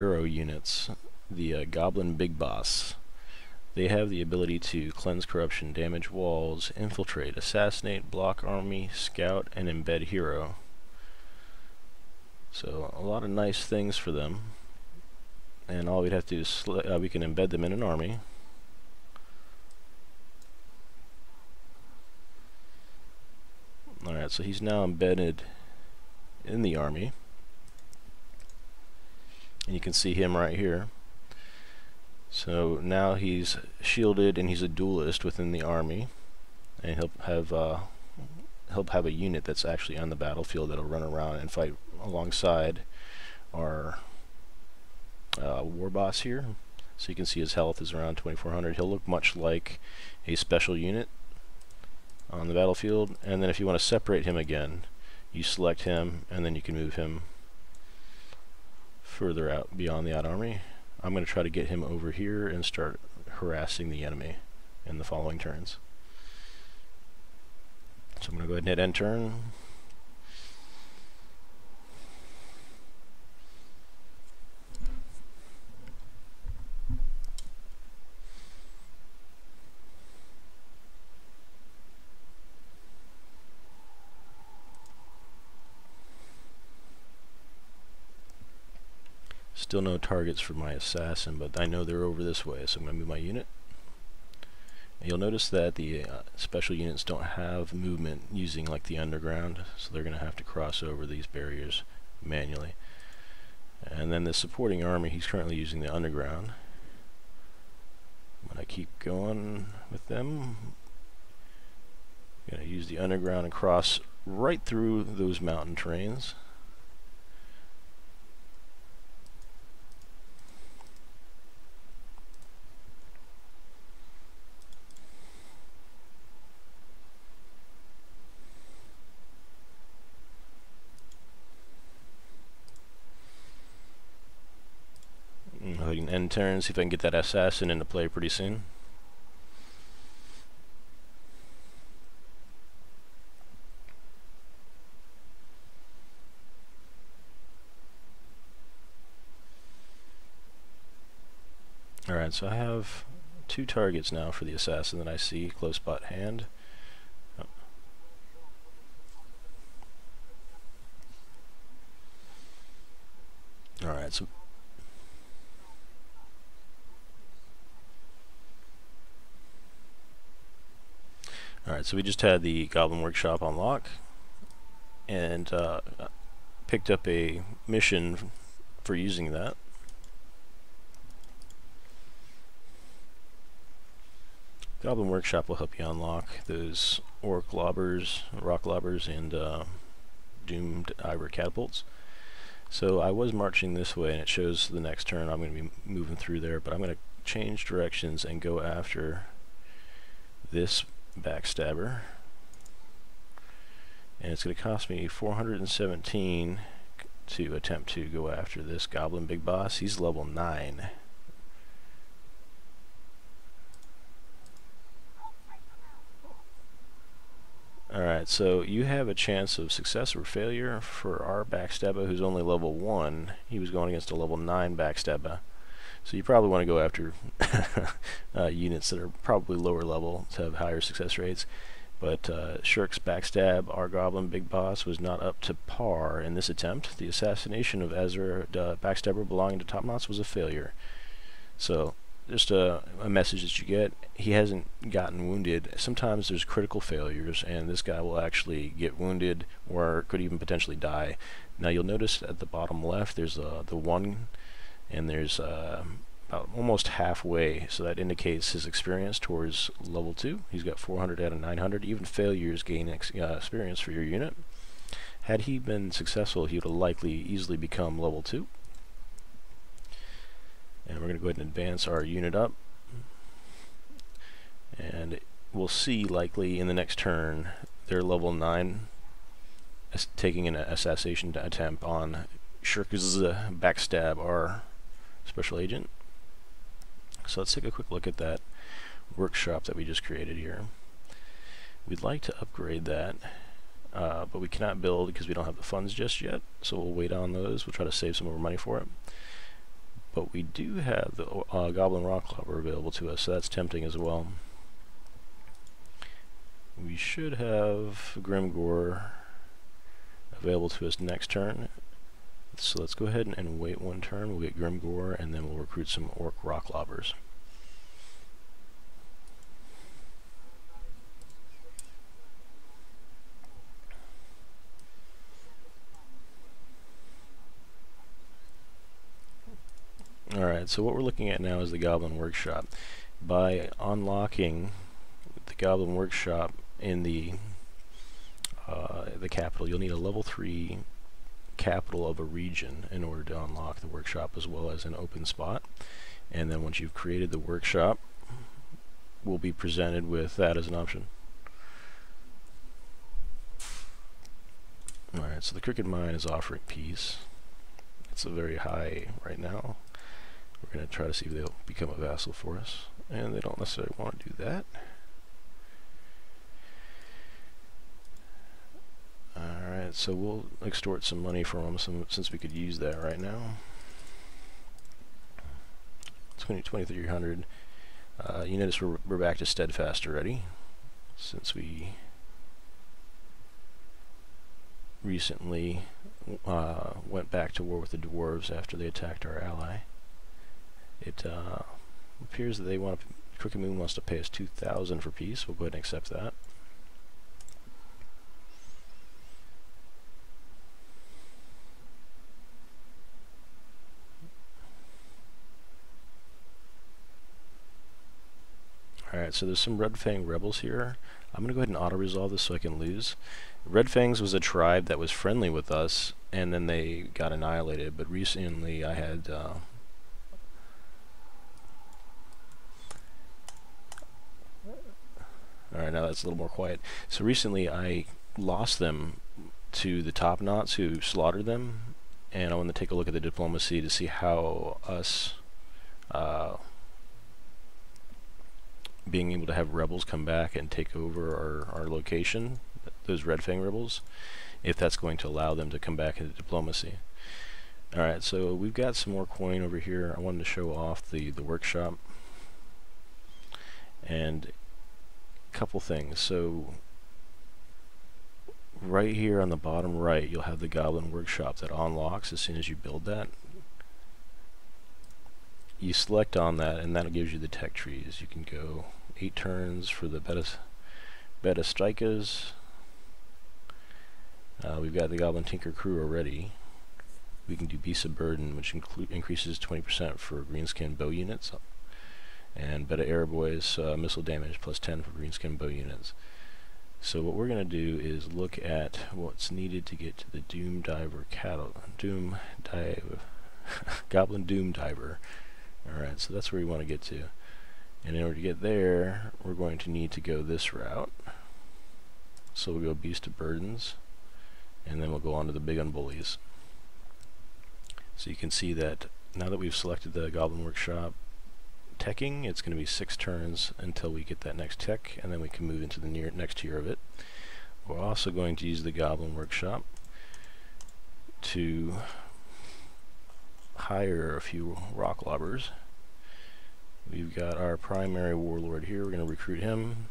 hero units, the Goblin Big Boss. They have the ability to cleanse corruption, damage walls, infiltrate, assassinate, block army, scout, and embed hero. So a lot of nice things for them. And all we'd have to do is we can embed them in an army. Alright, so he's now embedded in the army. And you can see him right here. So now he's shielded and he's a duelist within the army. And he'll have a unit that's actually on the battlefield that'll run around and fight alongside our war boss here. So you can see his health is around 2400. He'll look much like a special unit on the battlefield. And then if you want to separate him again, you select him and then you can move him further out beyond the army. I'm going to try to get him over here and start harassing the enemy in the following turns. So I'm going to go ahead and hit end turn. Still no targets for my assassin, but I know they're over this way, so I'm going to move my unit. And you'll notice that the special units don't have movement using like the underground, so they're going to have to cross over these barriers manually. And then the supporting army, he's currently using the underground. I'm going to keep going with them. I'm going to use the underground and cross right through those mountain terrains. I can end turn, see if I can get that assassin into play pretty soon. Alright, so I have 2 targets now for the assassin that I see close by at hand. Oh. Alright, so we just had the Goblin Workshop on lock, and picked up a mission for using that. Goblin Workshop will help you unlock those orc lobbers, rock lobbers, and doomed ivory catapults. So I was marching this way, and it shows the next turn I'm going to be moving through there, but I'm going to change directions and go after this backstabber, and it's going to cost me 417 to attempt to go after this Goblin Big Boss. He's level 9. Alright, so you have a chance of success or failure for our backstabber who's only level 1. He was going against a level 9 backstabber. So you probably want to go after units that are probably lower level to have higher success rates. But Shirk's backstab, our Goblin Big Boss, was not up to par in this attempt. The assassination of Ezra, the backstabber belonging to Topknot's, was a failure. So just a message that you get: he hasn't gotten wounded. Sometimes there's critical failures, and this guy will actually get wounded or could even potentially die. Now you'll notice at the bottom left there's the 1. And there's about almost halfway, so that indicates his experience towards level 2. He's got 400 out of 900. Even failures gain experience for your unit. Had he been successful, he would have likely easily become level 2. And we're going to go ahead and advance our unit up. And we'll see likely in the next turn they're level 9, taking an assassination attempt on Shirk's backstab, our special agent. So let's take a quick look at that workshop that we just created here. We'd like to upgrade that, but we cannot build because we don't have the funds just yet, so we'll wait on those. We'll try to save some more money for it. But we do have the Goblin Workshop available to us, so that's tempting as well. We should have Grimgore available to us next turn. So let's go ahead and wait one turn. We'll get Grimgore, and then we'll recruit some Orc Rocklobbers. Alright, so what we're looking at now is the Goblin Workshop. By unlocking the Goblin Workshop in the capital, you'll need a level 3 capital of a region in order to unlock the workshop, as well as an open spot. And then once you've created the workshop, we'll be presented with that as an option. Alright, so the Crooked Mine is offering peace. It's a very high right now. We're going to try to see if they'll become a vassal for us, and they don't necessarily want to do that. Alright, so we'll extort some money from them since we could use that right now. 2,300. You notice we're back to steadfast already, since we recently went back to war with the dwarves after they attacked our ally. It appears that they want to, Crooked Moon wants to pay us 2,000 for peace. We'll go ahead and accept that. Alright, so there's some Red Fang rebels here. I'm going to go ahead and auto-resolve this so I can lose. Red Fangs was a tribe that was friendly with us, and then they got annihilated, but recently I had Alright, now that's a little more quiet. So recently I lost them to the Top Knots who slaughtered them, and I want to take a look at the diplomacy to see how us being able to have rebels come back and take over our location, those Red Fang rebels, if that's going to allow them to come back into diplomacy. Alright, so we've got some more coin over here. I wanted to show off the workshop. And couple things. So right here on the bottom right, you'll have the Goblin Workshop that unlocks as soon as you build that. You select on that, and that gives you the tech trees. You can go 8 turns for the Beta Strikers. We've got the Goblin Tinker crew already. We can do Beast of Burden, which increases 20% for greenskin bow units. And Beta Airboys, missile damage plus 10 for greenskin bow units. So what we're going to do is look at what's needed to get to the Doom Diver Goblin Doom Diver. Alright, so that's where we want to get to. And in order to get there, we're going to need to go this route. So we'll go Beast of Burdens, and then we'll go on to the Big Unbullies. So you can see that now that we've selected the Goblin Workshop teching, it's going to be 6 turns until we get that next tech, and then we can move into the next tier of it. We're also going to use the Goblin Workshop to hire a few rock lobbers. We've got our primary warlord here. We're going to recruit him.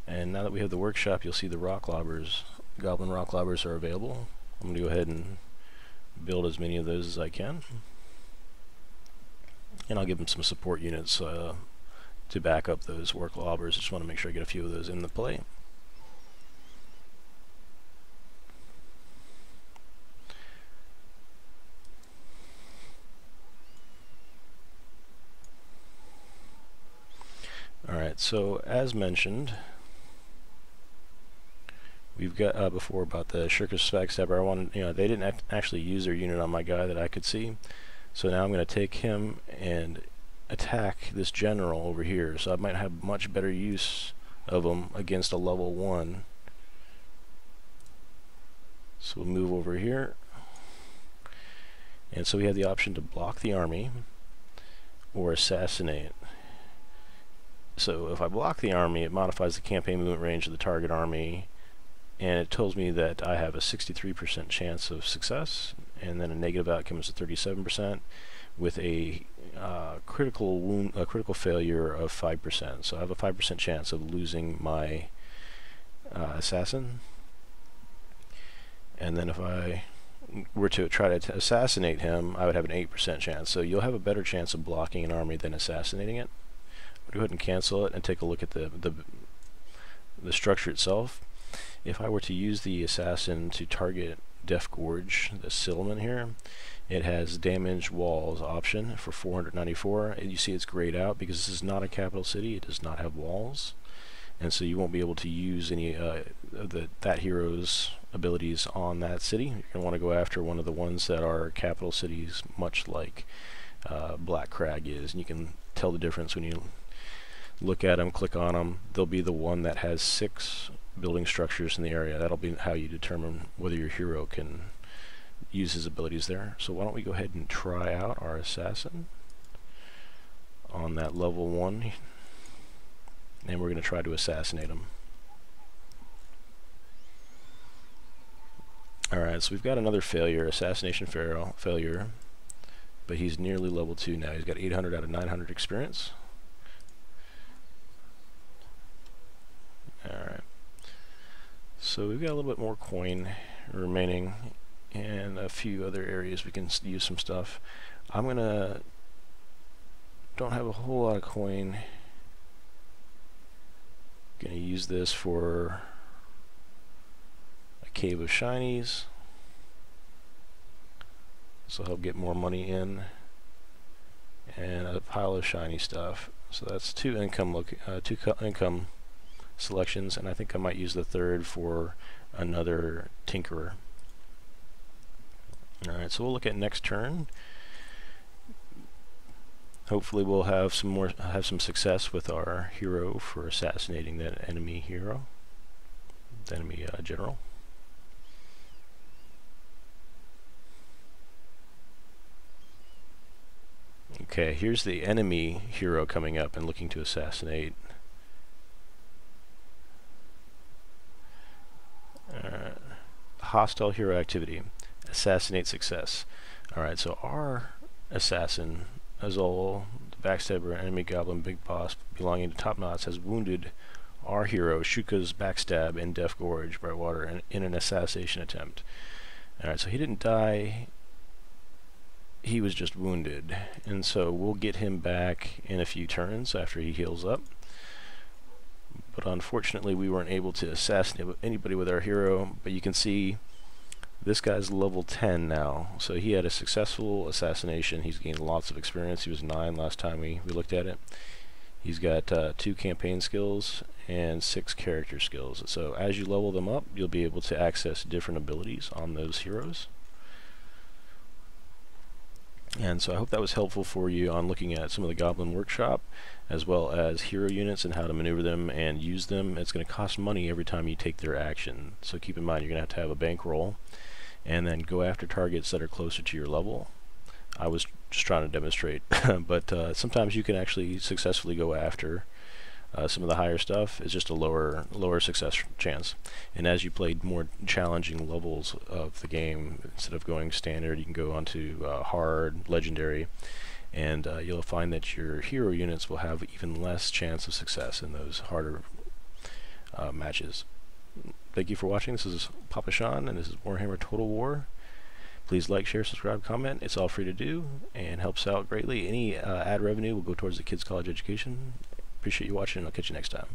And now that we have the workshop, you'll see the rock lobbers, Goblin rock lobbers are available. I'm going to go ahead and build as many of those as I can, and I'll give them some support units to back up those work lobbers. I just want to make sure I get a few of those in the play. Alright, so as mentioned, we've got before about the Shirkus Backstabber. I wanted, they didn't actually use their unit on my guy that I could see. So now I'm going to take him and attack this general over here. So I might have much better use of him against a level 1. So we'll move over here. And so we have the option to block the army or assassinate. So if I block the army, it modifies the campaign movement range of the target army and it tells me that I have a 63% chance of success, and then a negative outcome is a 37%, with a critical failure of 5%. So I have a 5% chance of losing my assassin. And then if I were to try to assassinate him, I would have an 8% chance. So you'll have a better chance of blocking an army than assassinating it. I'll go ahead and cancel it and take a look at the structure itself. If I were to use the assassin to target Death Gorge, the Silman here, it has damage walls option for 494. And you see it's grayed out because this is not a capital city. It does not have walls, and so you won't be able to use any of that hero's abilities on that city. You're going to want to go after one of the ones that are capital cities, much like Black Crag is, and you can tell the difference when you look at them, click on them. They'll be the one that has 6 building structures in the area. That'll be how you determine whether your hero can use his abilities there. So why don't we go ahead and try out our assassin on that level 1, and we're going to try to assassinate him. Alright, so we've got another failure, assassination failure, but he's nearly level 2 now. He's got 800 out of 900 experience. Alright, so we've got a little bit more coin remaining, and a few other areas we can use some stuff. Don't have a whole lot of coin. Gonna use this for a cave of shinies, so help get more money in, and a pile of shiny stuff. So that's two income selections, and I think I might use the third for another tinkerer. Alright, so we'll look at next turn. Hopefully we'll have some success with our hero for assassinating that enemy hero, the enemy general. Okay, here's the enemy hero coming up and looking to assassinate. Hostile hero activity. Assassinate success. Alright, so our assassin, Azol, the backstabber, enemy goblin big boss belonging to Top Knots, has wounded our hero Shuka's backstab in Death Gorge Brightwater in an assassination attempt. Alright, so he didn't die, he was just wounded, and so we'll get him back in a few turns after he heals up. But unfortunately we weren't able to assassinate anybody with our hero, but you can see this guy's level 10 now, so he had a successful assassination. He's gained lots of experience. He was 9 last time we looked at it. He's got 2 campaign skills and 6 character skills. So as you level them up, you'll be able to access different abilities on those heroes. And so I hope that was helpful for you on looking at some of the Goblin Workshop, as well as hero units and how to maneuver them and use them. It's going to cost money every time you take their action, so keep in mind you're going to have a bankroll, and then go after targets that are closer to your level. I was just trying to demonstrate, but sometimes you can actually successfully go after some of the higher stuff. It's just a lower success chance. And as you played more challenging levels of the game, instead of going standard, you can go onto hard, legendary, and you'll find that your hero units will have even less chance of success in those harder matches. Thank you for watching. This is PapaSean, and this is Warhammer Total War. Please like, share, subscribe, comment. It's all free to do and helps out greatly. Any ad revenue will go towards the kids' college education. Appreciate you watching, and I'll catch you next time.